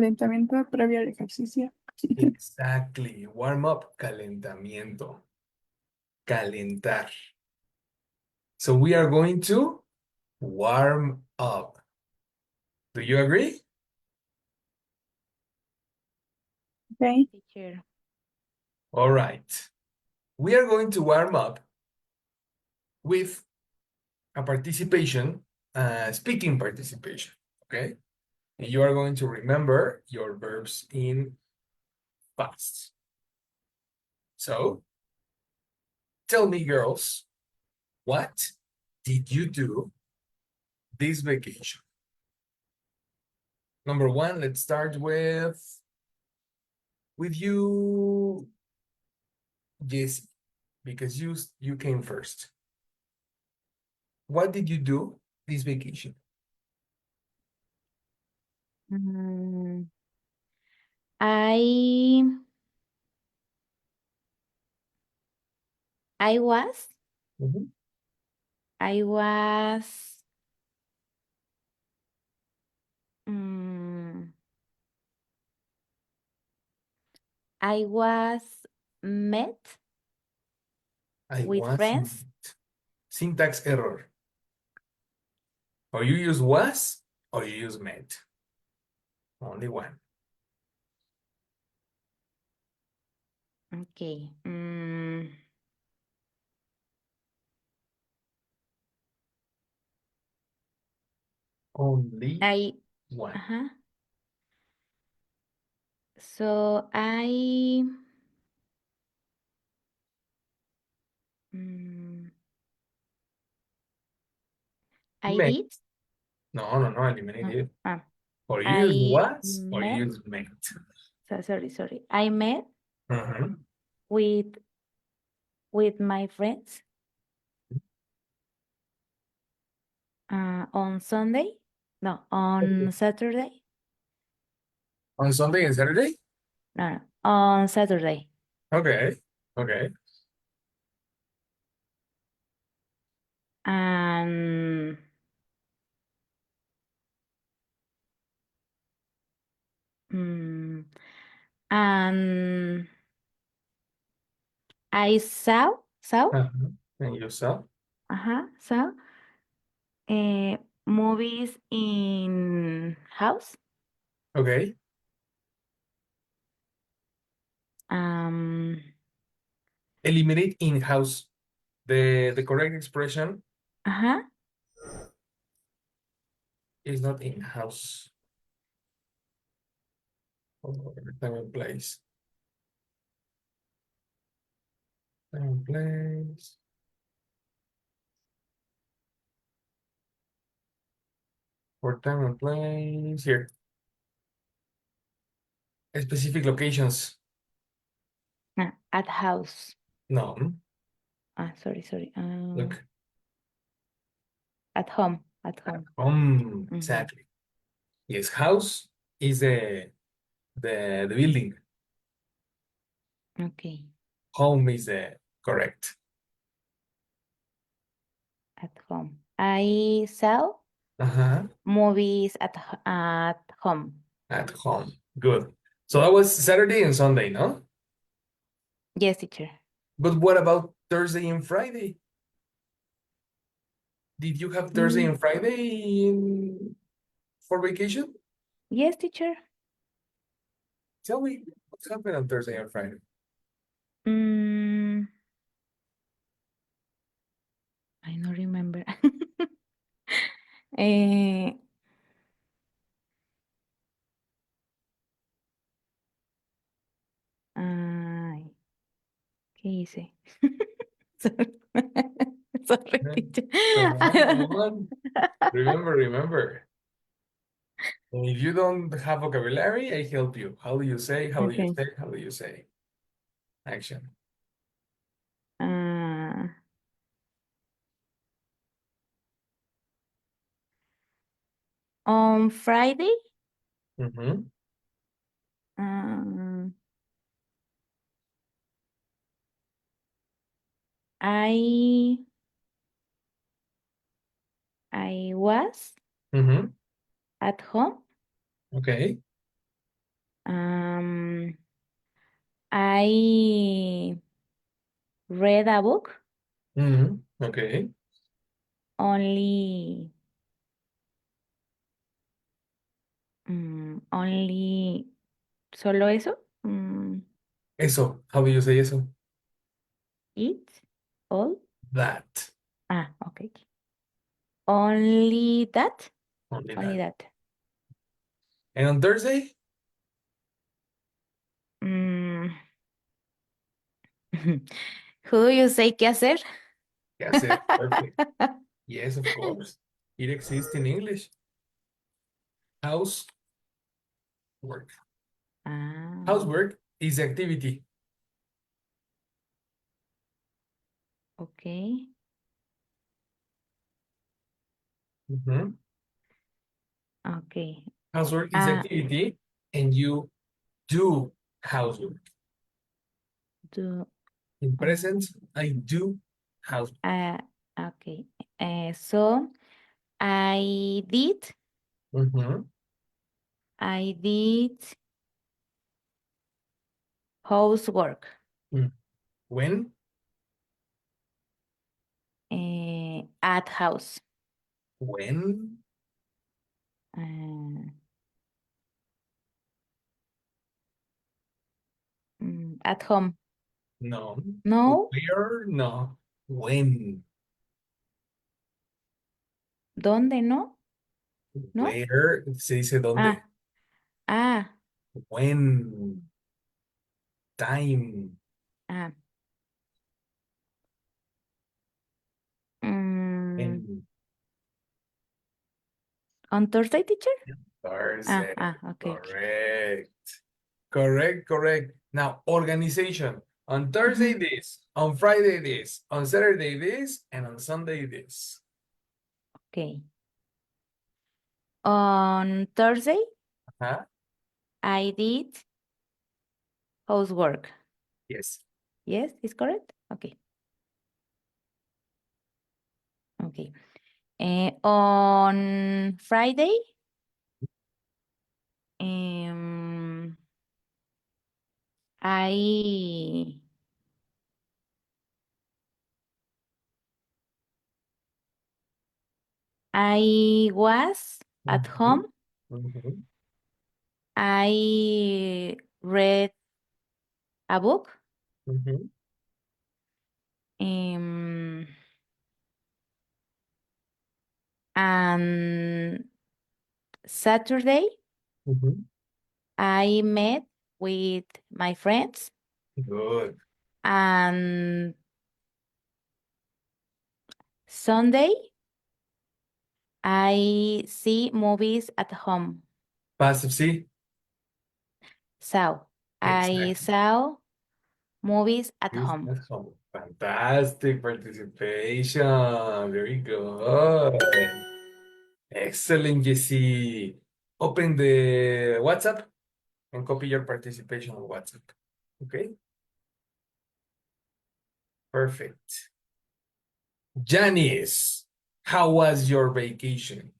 calentamiento previo al ejercicio. Exactly. Warm up, calentamiento. Calentar. So we are going to warm up. Do you agree? Okay. Teacher. All right. We are going to warm up with a participation, speaking participation, okay? And you are going to remember your verbs in past. So, tell me, girls, what did you do this vacation? Number one, let's start with you, Jessie, because you came first. What did you do this vacation? Mm, I I was Mhm. I was mm, I was met I with was friends. syntax error. Or you use was or you use met. Only one. Okay. Only I one. uh-huh. So mm, I Met. did. No, eliminate No, it. ah, Or you use I was or you met. use met. Sorry. I met Mhm. with my friends on Sunday. No, on Saturday. On Sunday and Saturday? No, on Saturday. Okay. Okay. And mm, and I saw Uh-huh. And you saw? saw movies in house. Okay. Um, Eliminate in-house. The correct expression uh-huh. is not in-house. Oh, time and place. Time and place. For time and place. Here. Specific locations. At house. No. Sorry. Look. At home. At home. Mhm. Exactly. Yes, house is the building. Okay. Home is the correct. At home. I saw Uh-huh. movies at home. At home. Good. So that was Saturday and Sunday, no? Yes, teacher. But what about Thursday and Friday? Did you have Thursday Mm, and Friday for vacation? yes, teacher. Tell me what happened on Thursday and Friday. Mm, I don't remember. eh, ay, ¿qué hice? Sorry, Sorry, teacher. Come on. Remember. And if you don't have vocabulary, I help you. How do you say? How do you Okay. say? How do you say? Action. Uh, on Friday, Mm-hmm. um, I was Mm-hmm. at home Okay. I read a book. Okay. Only solo eso. Eso. How do you say eso? It all. That. Okay. Only that. Only Only that. that. And on Thursday? Mm. Who do you say qué hacer? That's it. Perfect. Yes, of course. It exists in English. Housework. Ah, Housework is the activity. okay. Mhm. Okay. Housework is the Ah, activity, and you do housework. do. In present, I do housework. Okay. So I did Mhm. housework. When? At house. When? Uh, at home. No. No. Where? No. When? ¿Dónde no? ¿No? Where? Se dice dónde. Ah. When? Time. Ah. Mm, And on Thursday, teacher? Thursday. Okay. Correct. Correct. Now, organization. On Thursday, Mhm. this. On Friday, this. On Saturday, this. And on Sunday, this. Okay. On Thursday, Huh? I did housework. Yes. Yes, is correct? Okay. Okay. On Friday, I was at Mhm. home. Mhm. I read a book. Mhm. And Saturday, Mhm. I met with my friends. Good. And Sunday, I see movies at home. Passive C. So I Exactly. saw movies at Use home. at home. Fantastic participation. Very good. Excellent, Jesse. Open the WhatsApp and copy your participation on WhatsApp. Okay, perfect. Janice, how was your vacation?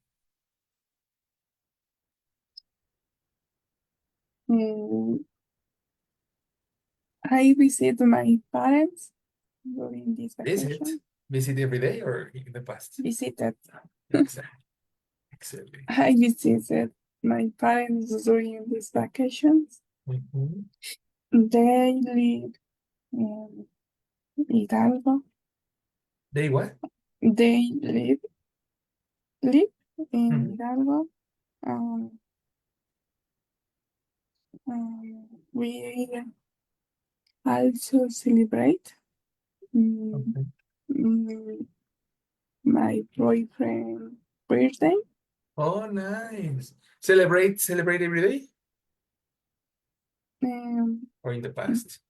Mm, I visit my parents during this Visit. vacation. Visit every day or in the past? Visited. Exactly. Excellent. I visited my parents during these vacations. Mhm. They live in Hidalgo. They what? They live in Mhm. Hidalgo. We also celebrate mm, Okay. mm, my boyfriend birthday. Oh, nice. Celebrate every day Um, or in the past?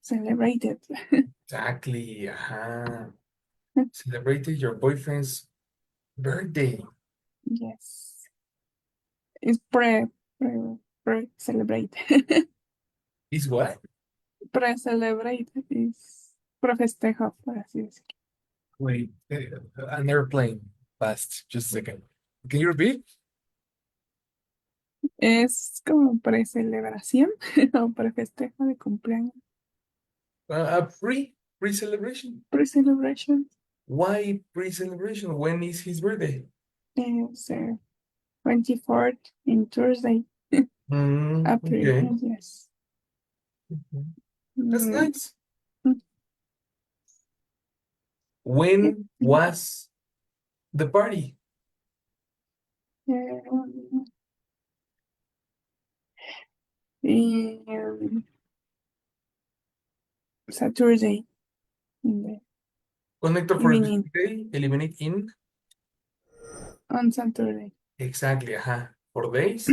Celebrated. Exactly. Celebrated your boyfriend's birthday. Yes, it's pre celebrate. Is what? Pre celebrate is pre festejo, por así decirlo. Wait, an airplane passed. Just a second. Can you repeat? Es como precelebración o prefestejo de cumpleaños. A pre-celebration. Pre-celebration Why pre-celebration? When is his birthday? is 24th in Thursday, April. Okay. Yes. That's Mm, nice. mm, When was the party? um, in Saturday in the Connector for this evening day, eliminate in. on Saturday. Exactly, ajá. For days,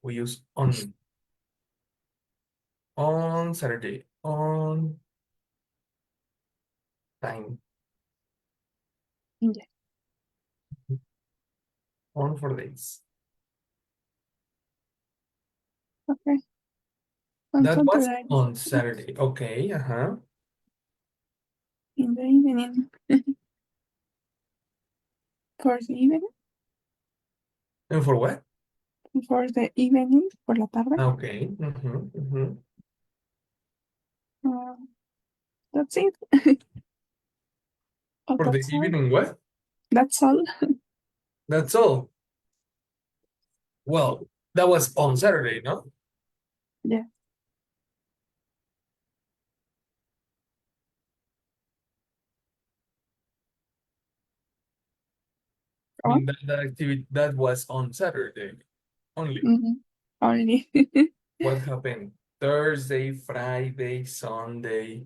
we use on Saturday, on time, Yeah. on for days. Okay. On That was Saturday on Saturday. Okay, uh-huh. in the evening. For the evening. And for what? For the evening, por la tarde. Okay. Uh, that's it. Oh, For the that's all. evening, what? That's all. That's all. Well, that was on Saturday, no? Yeah. I On. mean, that activity, that was on Saturday only. Only. What happened? Thursday, Friday, Sunday.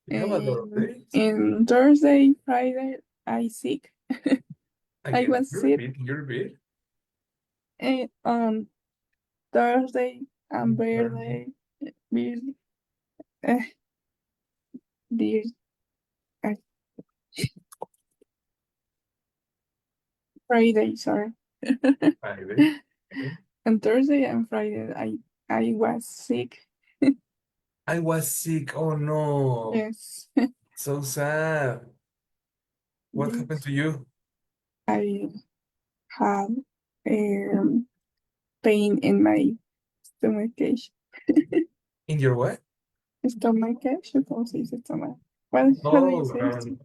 We have a lot of days. In Thursday, Friday, I sick. I Again, was sick. you repeat. On Thursday and birthday, beer, uh, beer, uh, Friday, sorry. Friday. Okay. On Thursday and Friday, I was sick. I was sick. Oh no. Yes. So sad. What happened Yes. to you? I had pain in my stomach. In your what? Stomach, ¿cómo se dice stomach? What do you Oh, say?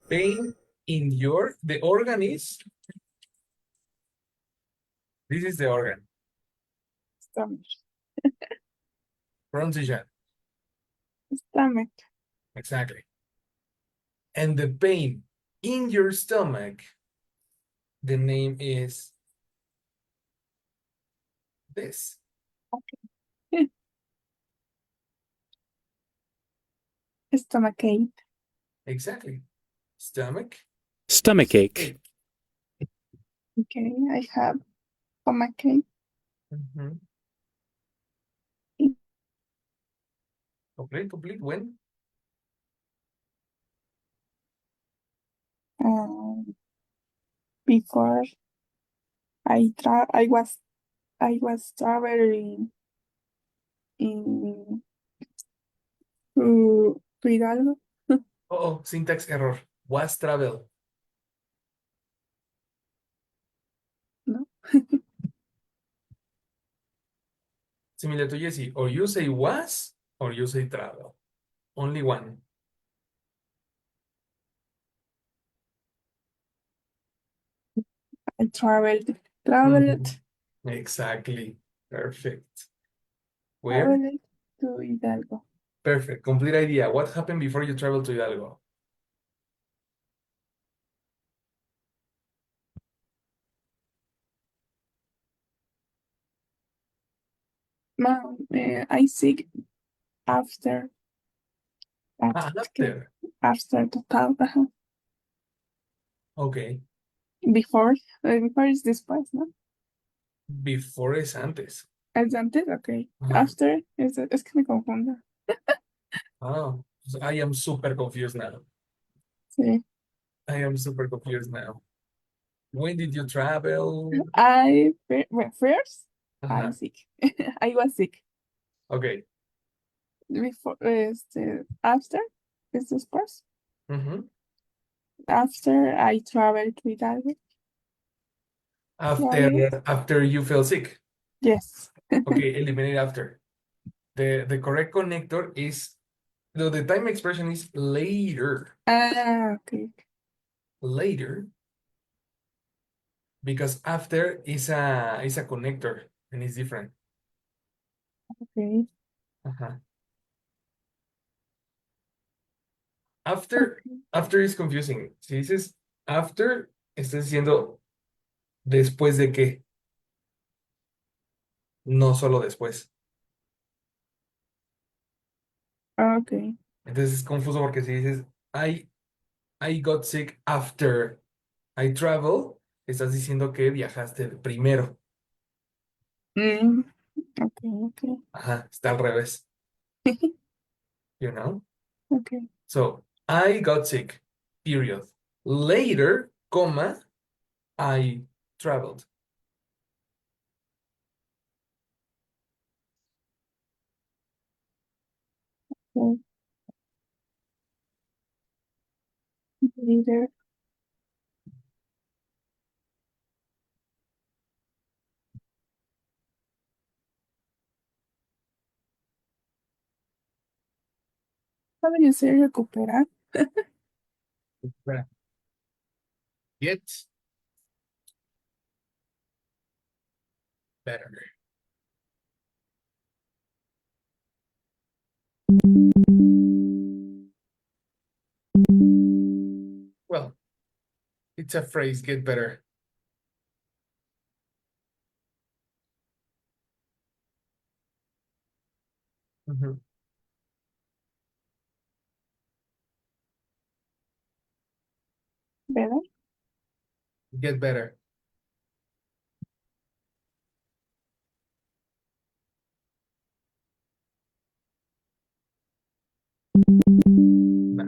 pain in the organ is, this is the organ. Stomach. Pronunciation. Stomach. Exactly. And the pain in your stomach, the name is this. Stomachache. Exactly. Stomachache. Okay, I have stomachache. Mhm. Complete. When? Before I was traveling in to Hidalgo. Oh, syntax error. Was travel. No, Similar to Jessie. Or you say was, or you say travel. Only one. I traveled Exactly. Perfect. Where? traveled to Hidalgo. Perfect. Complete idea. What happened before you traveled to Hidalgo? I sick after that. After. After the tal. Okay. Before is después, ¿no? Before es antes. Es antes, okay. Ajá. After es que me confundo. Oh, I am super confused now. Sí. I am super confused now. When did you travel? First, I Ajá. sick. I was sick. Okay. Before, after is después. Mhm. After I traveled to Italy. After you feel sick. Yes. Okay, eliminate after. The correct connector is, the time expression is later. Okay. Later, because after is a connector and it's different. Okay. Ajá. After is confusing. Si dices after, estás diciendo después de qué, no solo después. Okay. Entonces es confuso porque si dices I got sick after I travel, estás diciendo que viajaste primero. Mm, okay. Ajá, está al revés. You know? Okay. So, I got sick, period. Later, comma, I traveled. Okay. Later. ¿Cómo you say recuperar? Espera. Get better. Well, it's a phrase, get better. Mhm. ¿Verdad? Get better. No,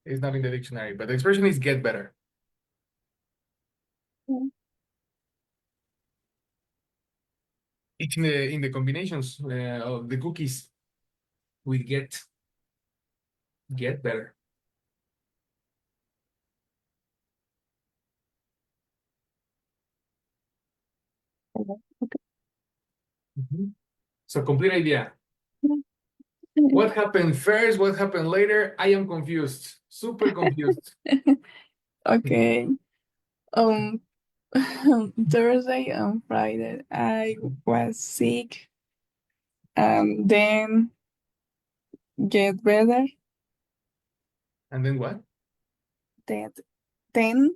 it's not in the dictionary, but the expression is get better. Mm, It's in the combinations of the cookies with get better. ¿verdad? Okay. Mhm. So complete idea. Mm, What happened first? What happened later? I am confused. Super confused. Okay. Um, Thursday and Friday, I was sick. Then get better. And then what? That, then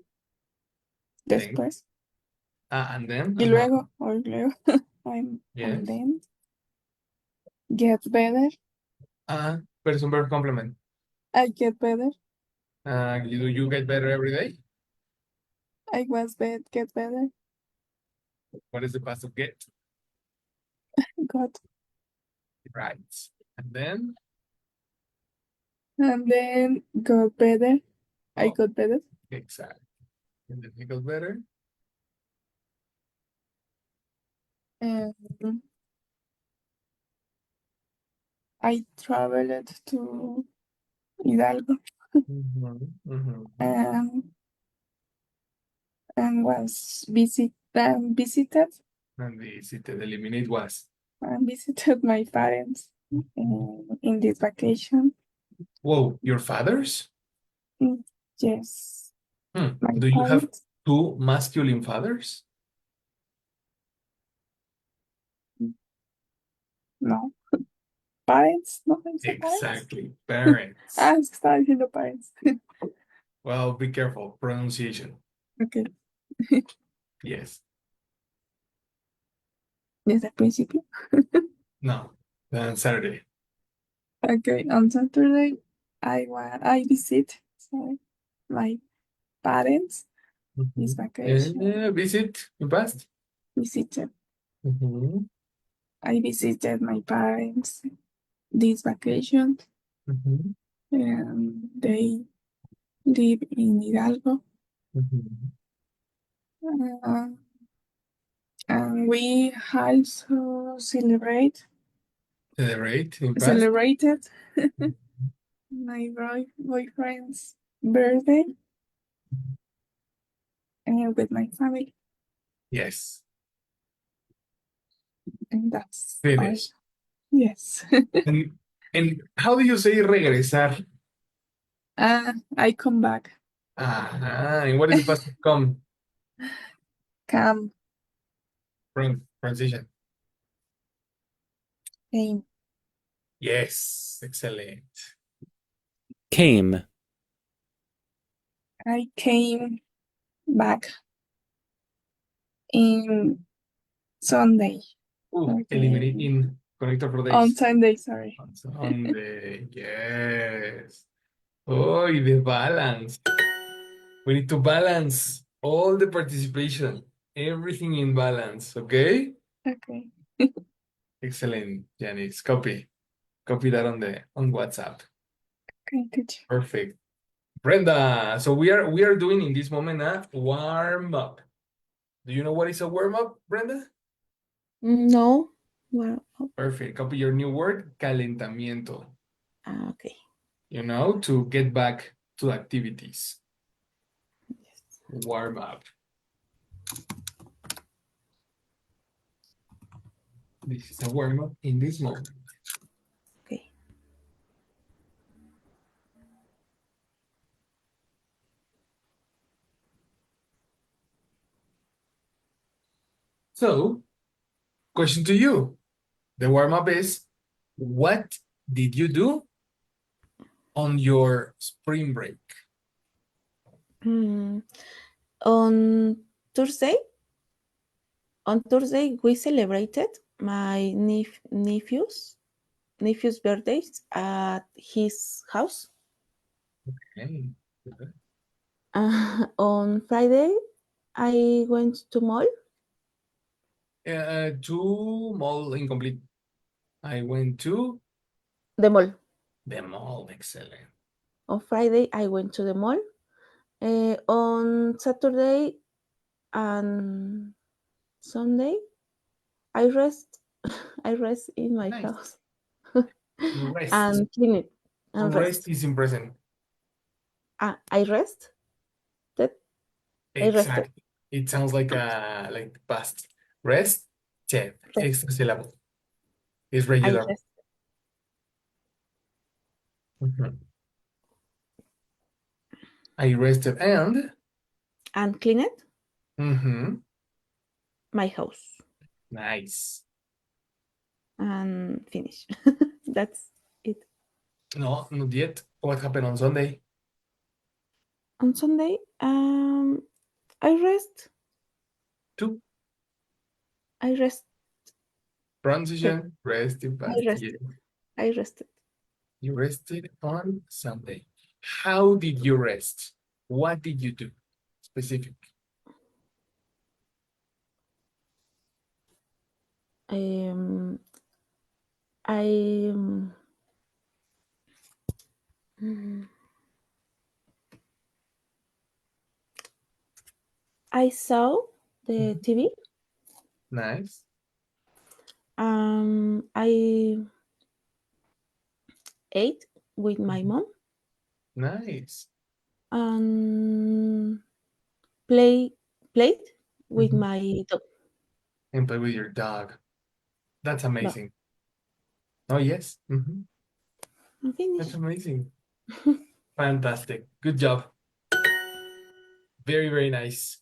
Then. después. And then. Y luego, o luego, and Yes. then get better. Person verb complement. I get better. Do you get better every day? I was bad, get better. What is the past of get? Got. Right. And then got better. I oh, got better. exactly. And then he got better. And I traveled to Hidalgo and was visited And the city eliminate was. and visited my parents in this vacation. Whoa, your fathers? Mm, Yes, my Do you have parents. two masculine fathers? No, parents. No, I said parents. Exactly, parents. Es que estaba diciendo parents. Well, be careful. Pronunciation. Okay, Yes. desde el principio. No. Then Saturday. Okay, on Saturday, I visit my parents this vacation. Visit in past. Visited. Mhm, I visited my parents this vacation, mhm, and they live in Hidalgo. mhm. Uh, and we also Celebrate in past. celebrated my boyfriend's birthday with my family. Yes. And that's all. Finish. Yes. And how do you say regresar? I come back. And what is the past of come? Come. Transition. Came. Yes, excellent. Came. I came back in Sunday. Eliminate in connector for On days. Sunday, sorry. On Sunday, yes. Oh, the balance. We need to balance all the participation, everything in balance, okay? Okay. Excellent, Janice. Copy that on WhatsApp. Okay, teacher. Perfect. Brenda, so we are doing in this moment a warm up. Do you know what is a warm up, Brenda? No. Well, Perfect. Copy your new word, calentamiento. okay. You know, to get back to activities. Warm up. This is a warm up in this moment. Okay. So, question to you. The warm up is, what did you do on your spring break? Mm, On Thursday, we celebrated my nephew's birthdays at his house. Okay. On Friday, I went to mall. To mall incomplete. I went to The mall. the mall. Excellent. On Friday, I went to the mall. On Saturday and Sunday, I rest. I rest in my Nice. house Rest. and clean it and Rest rest. is in present. I rest. That I rested. Exactly. It sounds like past. Rest. Chet. Rest. Extra syllable. It's I regular. rest Mhm. I rested and clean it mhm. my house Nice. and finish. That's it. No, not yet. What happened on Sunday? On Sunday, I rest. Two. I rested. Transition. Rest in I past. Yes. rested. I rested. You rested on Sunday. How did you rest? What did you do? Specific. Um, I mm, I saw the Mhm. TV. Nice. I ate with my Mhm. mom Nice. and played with Mhm. my dog. And play with your dog. That's Dog. amazing. Oh, yes. And That's finish. amazing. Fantastic. Good job. Very, very nice.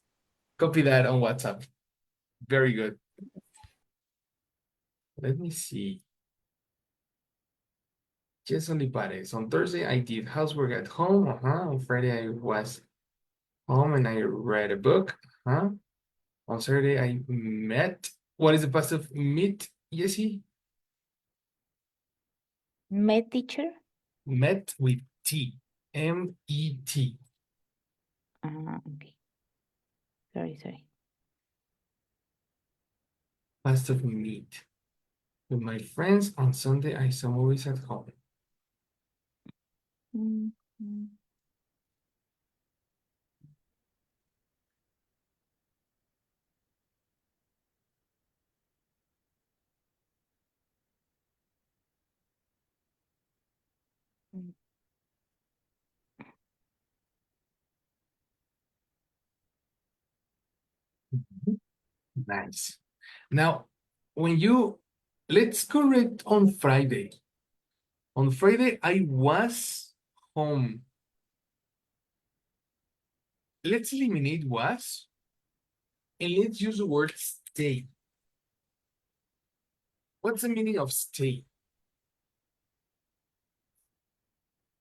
Copy that on WhatsApp. Very good. Let me see. Only Pérez. On Thursday, I did housework at home. On Friday, I was home and I read a book. On Saturday, I met. What is the past of meet, Jessie? Met teacher. Met with T. M-E-T. Okay. Sorry. Past of meet. With my friends on Sunday, I saw movies at home. Mm, mm. Mm. Mhm. Nice. Now, let's correct on Friday. On Friday, I was home. Let's eliminate was, and let's use the word stay. What's the meaning of stay?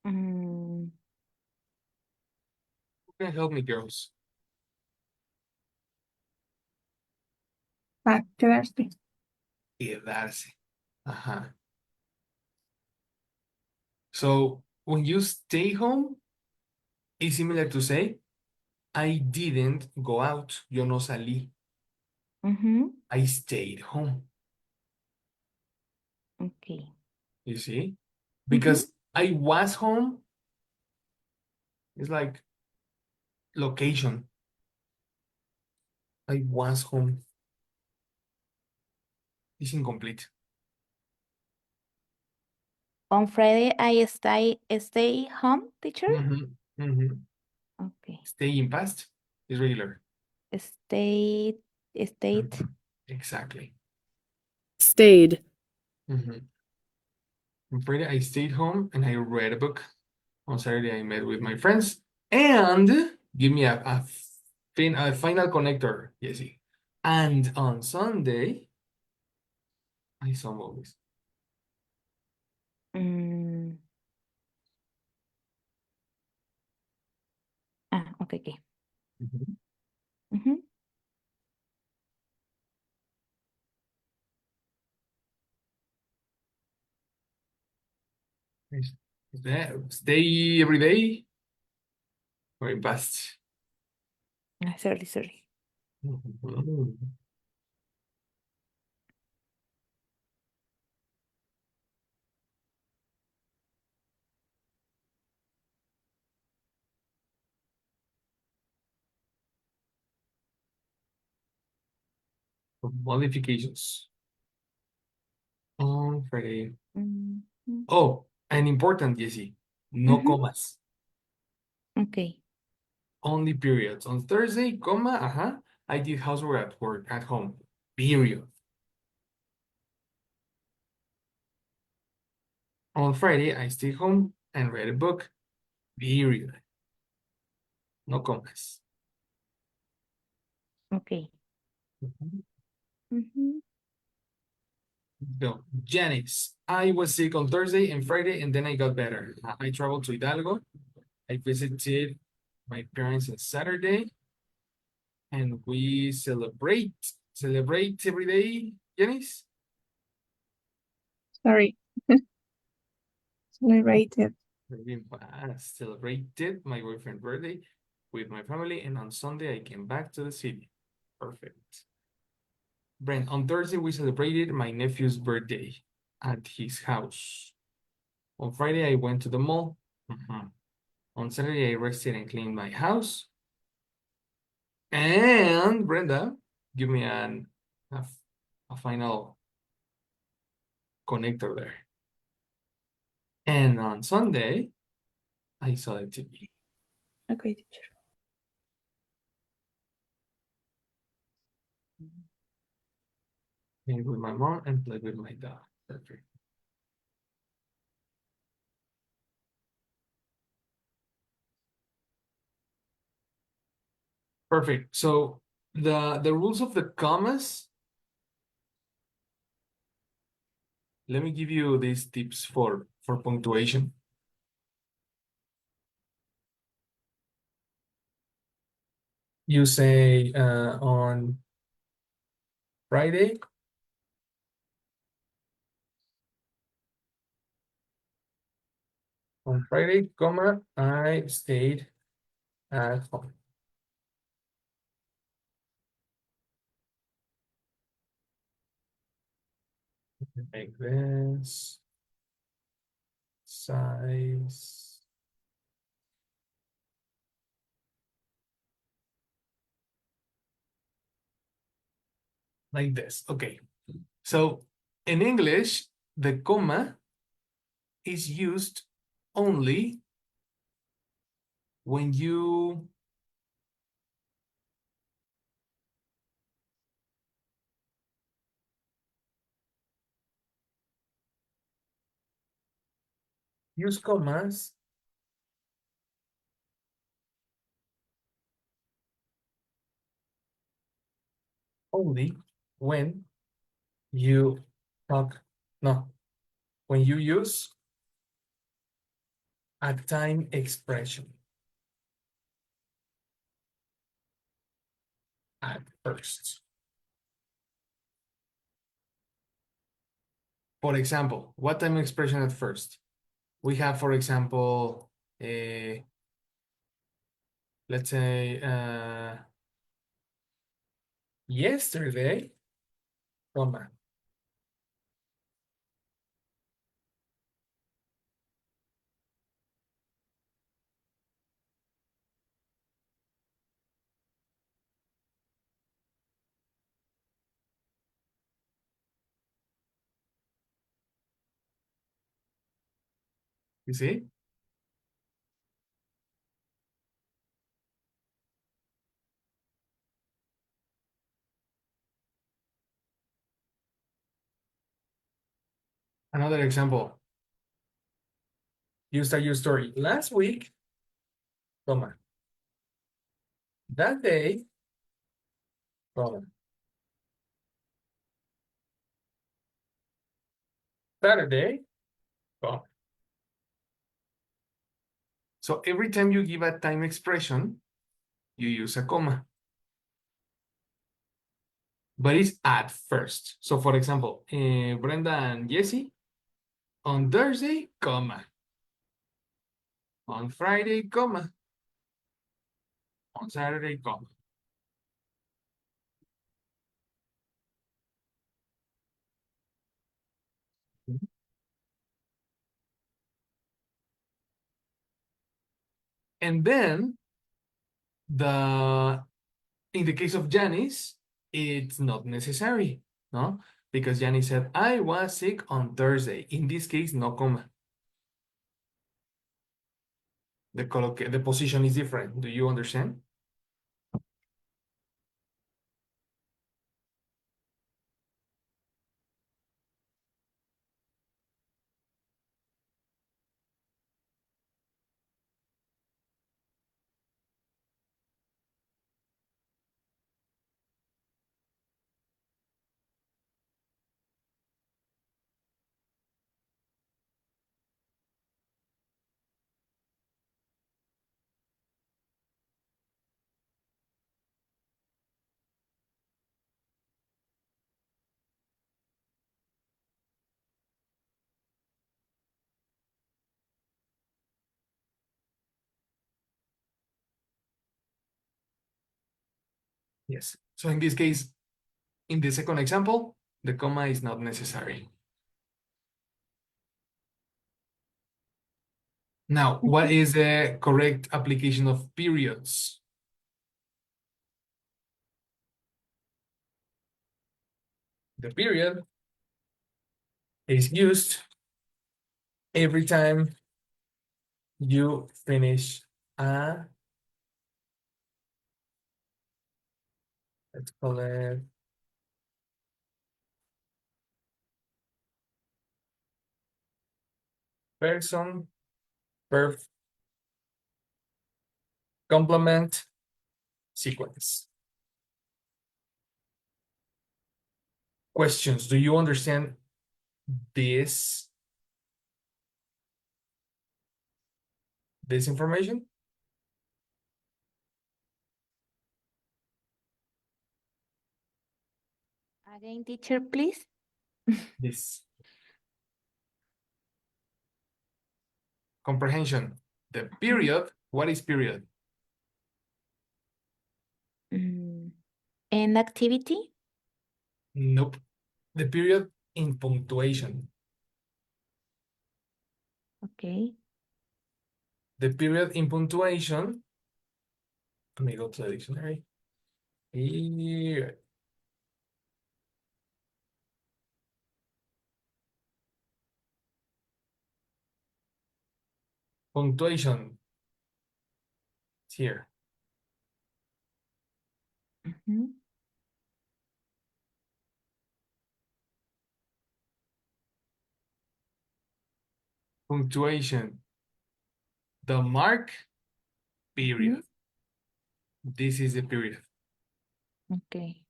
Mm, Who can help me, girls? Quedarse. Quedarse. So when you stay home, it's similar to say, I didn't go out. Yo no salí. mhm, I stayed home. okay. You see? Because I was home, it's like location. I was home. It's incomplete. On Friday, I stay home, teacher. Okay. Stay in past is regular. State. Exactly. Stayed. On Friday, I stayed home and I read a book. On Saturday, I met with my friends. And give me a final connector, Jesse. And on Sunday, I saw movies. Mm. Okay. Mhm. Is that stay every day or in past? Sorry. Modifications on Friday. Mhm. Oh, and important, Jesse. No comas. Okay. Only periods. On Thursday, comma, I did housework at home. Period. On Friday, I stayed home and read a book. Period. No comas. Okay. Mhm. Mhm. Go. Janice, I was sick on Thursday and Friday, and then I got better. I traveled to Hidalgo. I visited my parents on Saturday, and we celebrate every day, Janice. Sorry. Celebrated. Very fast. Celebrated my boyfriend's birthday with my family, and on Sunday I came back to the city. Perfect. Brent, on Thursday we celebrated my nephew's birthday at his house. On Friday I went to the mall. On Saturday I rested and cleaned my house. And Brenda, give me a final connector there. And on Sunday, I saw the TV. Okay, teacher. Played with my mom and played with my dog. Perfect. Perfect. So the rules of the commas. Let me give you these tips for punctuation. You say on Friday. On Friday, comma, I stayed at home. Make this size. Like this. Okay. So in English, the comma is used only when you use commas only when you talk, no, when you use a time expression at first. For example, what time expression at first? We have, for example, let's say yesterday, comma. You see? Another example. You start your story. Last week, comma. That day, comma. Saturday, comma. So every time you give a time expression, you use a comma. But it's at first. So for example, Brenda and Jesse, on Thursday, comma. On Friday, comma. On Saturday, comma. And then in the case of Janice, it's not necessary, no? Because Janice said, I was sick on Thursday. In this case, no comma. The position is different. Do you understand? Yes. So in this case, in the second example, the comma is not necessary. Now, what is the correct application of periods? The period is used every time you finish a, let's call it, person, verb, complement, sequence. Questions. Do you understand this information? Again, teacher, please. This comprehension. The period, what is period? End activity. Nope. The period in punctuation. Okay. The period in punctuation. Let me go to the dictionary. Here. Punctuation. It's here. Punctuation. The mark, period. This is the period. Okay.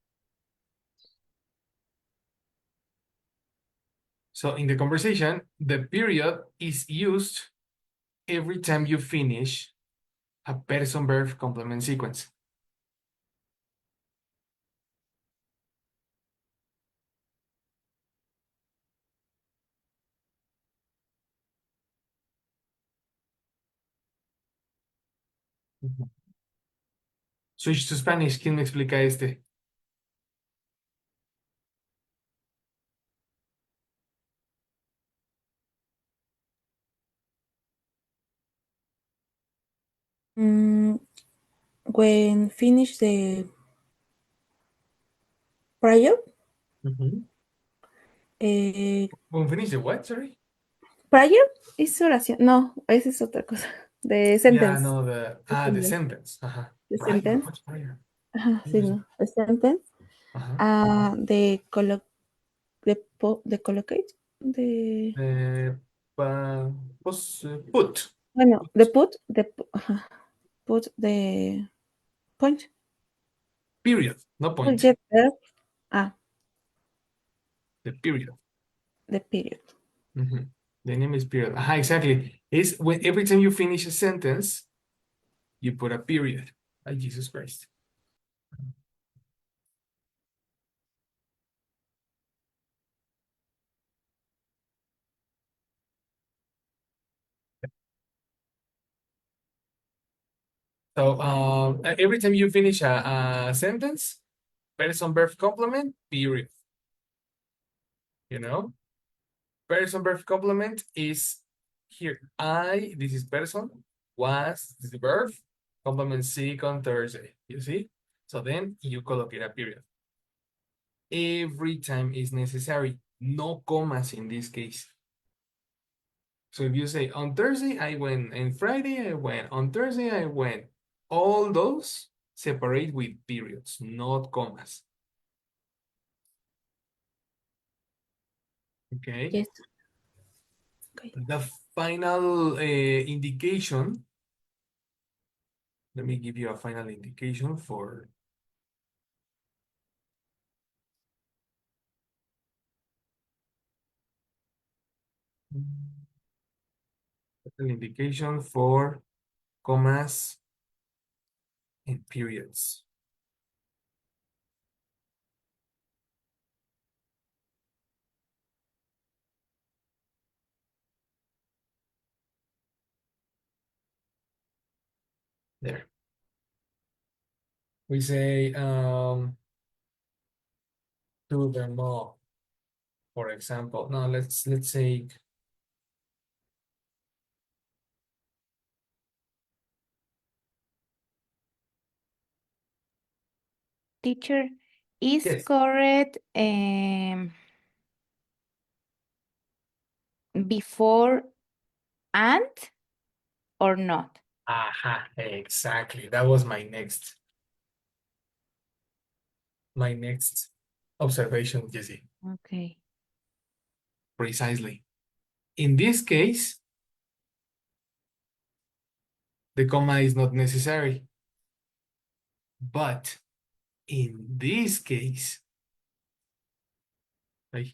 So in the conversation, the period is used every time you finish a person verb complement sequence. Ujú. Switch to Spanish. ¿Quién me explica este? When finish the prayer, When finish the what, sorry? prayer es oración. No, esa es otra cosa. The Yeah, sentence. no, the sentence. Ajá. The Prayer, sentence. what's prayer? Ajá, sí, no. The sentence. Ajá. The collocate. The Put. bueno, ajá, put the point. Period, no point. Subject verb. The period. The period. The name is period. Ajá, exactly. It's when every time you finish a sentence, you put a period. Ay, Jesus Christ. So every time you finish a sentence, person verb complement, period. You know? Person verb complement is here. I, this is person, was, this is the verb, complement sick on Thursday. You see? So then you collocate a period. Every time is necessary. No commas in this case. So if you say on Thursday I went, and Friday I went, on Thursday I went, all those separate with periods, not commas. Okay. Yes. Okay. The final indication. Let me give you a final indication for an indication for commas and periods. There. We say to the mall, for example. Now let's say Teacher, is yes. correct before and or not? Aha, exactly. That was my next observation, Jesse. Okay. Precisely. In this case, the comma is not necessary. But in this case, right,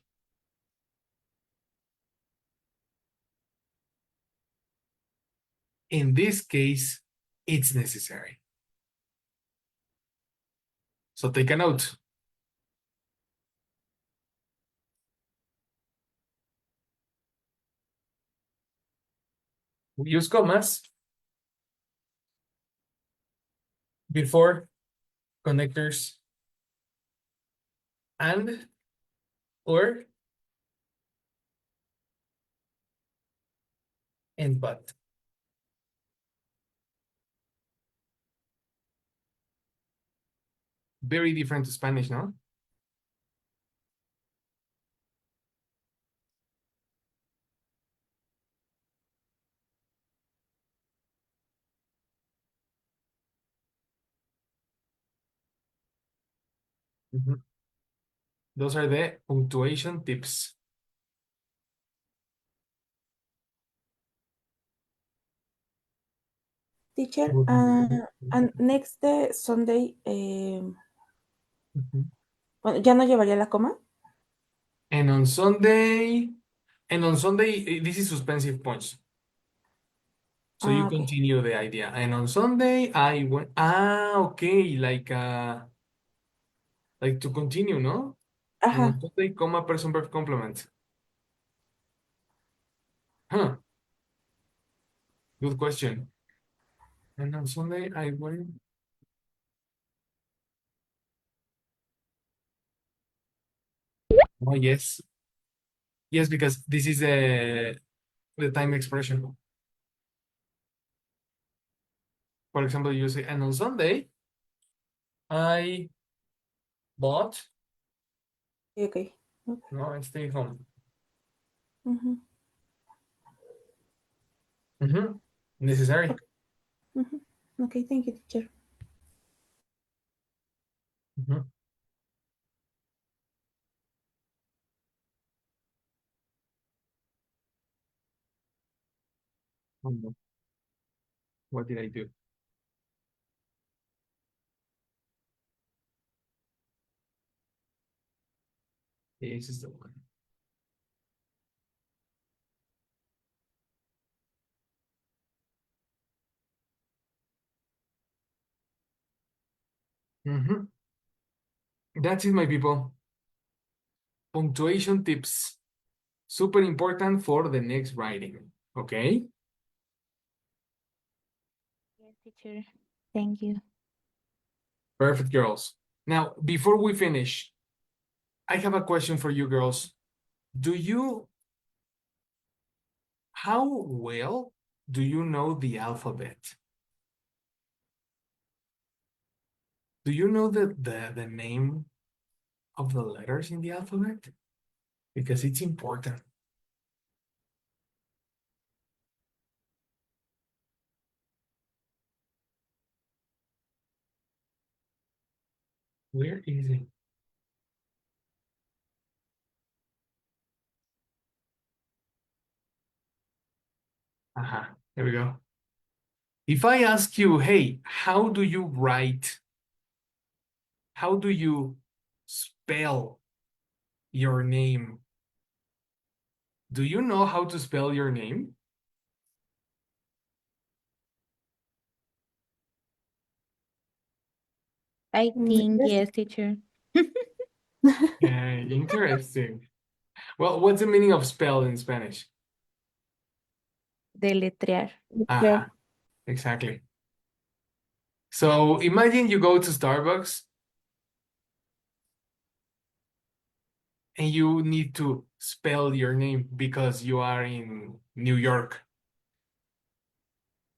in this case, it's necessary. So take a note. We use commas before connectors and or and but. Very different to Spanish, no? Those are the punctuation tips. teacher. Mhm. And next Sunday, Mhm. bueno, ya no llevaría la coma. And on Sunday, this is suspensive points. So you Okay. continue the idea. And on Sunday, I went. Okay, like to continue, no? And on Ajá. Sunday, comma, person, verb, complement. Huh. Good question. And on Sunday, I went. Oh, yes. Yes, because this is the time expression. For example, you say, and on Sunday, I bought. Okay. No, I stay home. Mhm. Necessary. Okay. Mhm. Okay, thank you, teacher. Mhm. Oh, no. What did I do? This is the one. That's it, my people. Punctuation tips. Super important for the next writing. Okay? Yes, teacher. Thank you. Perfect, girls. Now, before we finish, I have a question for you girls. How well do you know the alphabet? Do you know the name of the letters in the alphabet? Because it's important. Where is it? There we go. If I ask you, hey, how do you write? How do you spell your name? Do you know how to spell your name? I think Yes. yes, teacher. Interesting. Well, what's the meaning of spell in Spanish? Deletrear. Yeah. Exactly. So imagine you go to Starbucks and you need to spell your name because you are in New York.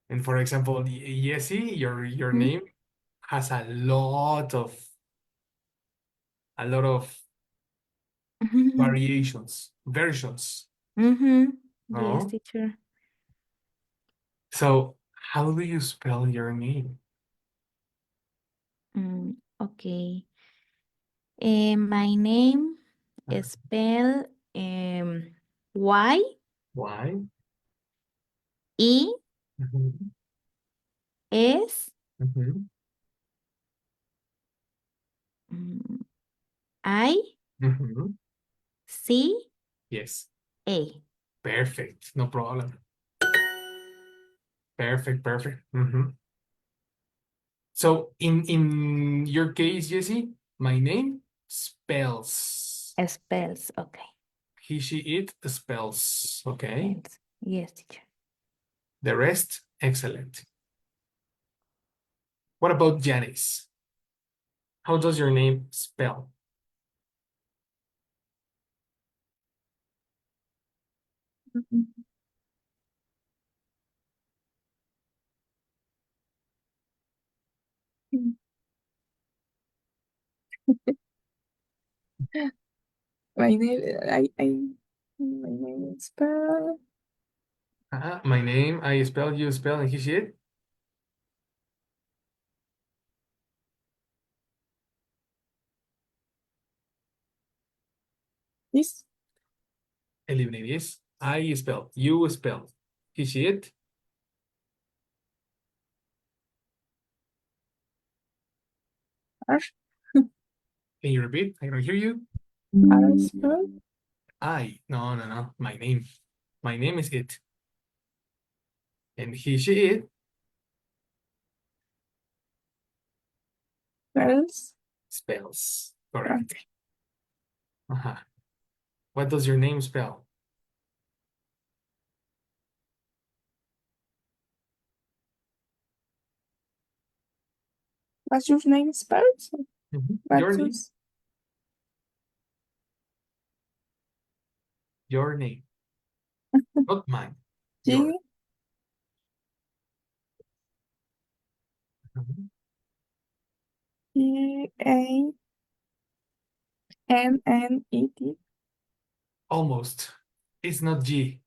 And for example, Yesi, your Mhm. name has a lot of variations, versions. Yes, No? teacher. So how do you spell your name? Okay. My name is spelled Y Why? E Mhm, S mhm, mm, I mhm. C Yes, A. perfect. No problem. Perfect. Mhm. So in your case, Jesse, my name spells. Spells. Okay. He, she, it spells. Okay. Spells. Yes, teacher. The rest, excellent. What about Janice? How does your name spell? My name, my name is spelled My name, I spell, you spell, and he, she, it. this. Eliminate this. I spell, you spell, he, she, it. R. Can you repeat? I don't hear you. R spell. No. My name. My name is it. And he, she, it Spells. spells. Correct. Uh-huh. What does your name spell? What's your name spells? Your name. What's Your name. Not mine. G Your. Mhm. E A N N E T. Almost. It's not G.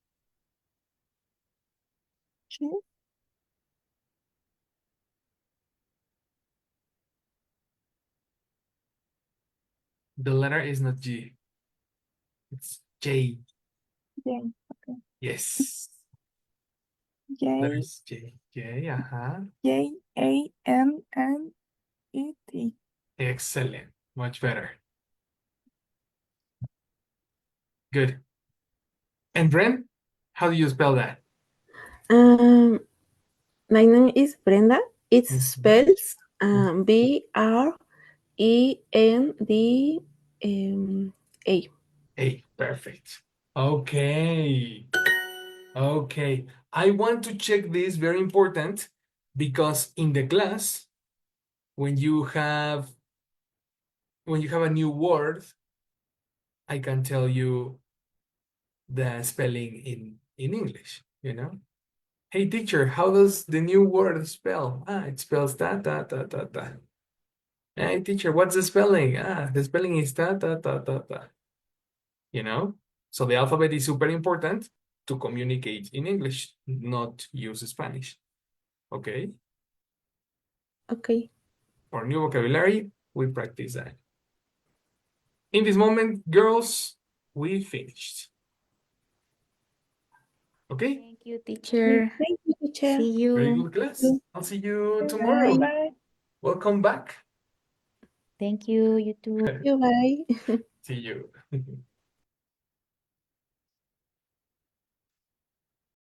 G. The letter is not G. It's J. J. Yes. J. Letters J. J. J A N N E T. Excellent. Much better. Good. And Bren, how do you spell that? My name is Brenda. It Mhm. spells Brenda. A. Perfect. Okay. Okay. I want to check this, very important, because in the class, when you have a new word, I can tell you the spelling in English, you know? Hey teacher, how does the new word spell? It spells that, that, that, that, that. Hey teacher, what's the spelling? The spelling is that, that, that, that, that. You know? So the alphabet is super important to communicate in English, not use Spanish. Okay? Okay. For new vocabulary, we practice that. In this moment, girls, we finished. Okay? Thank you, teacher. Thank you, teacher. See Very you. good class. you. I'll see you Bye. tomorrow. Bye. Welcome back. Thank you, you too. You bye. See you.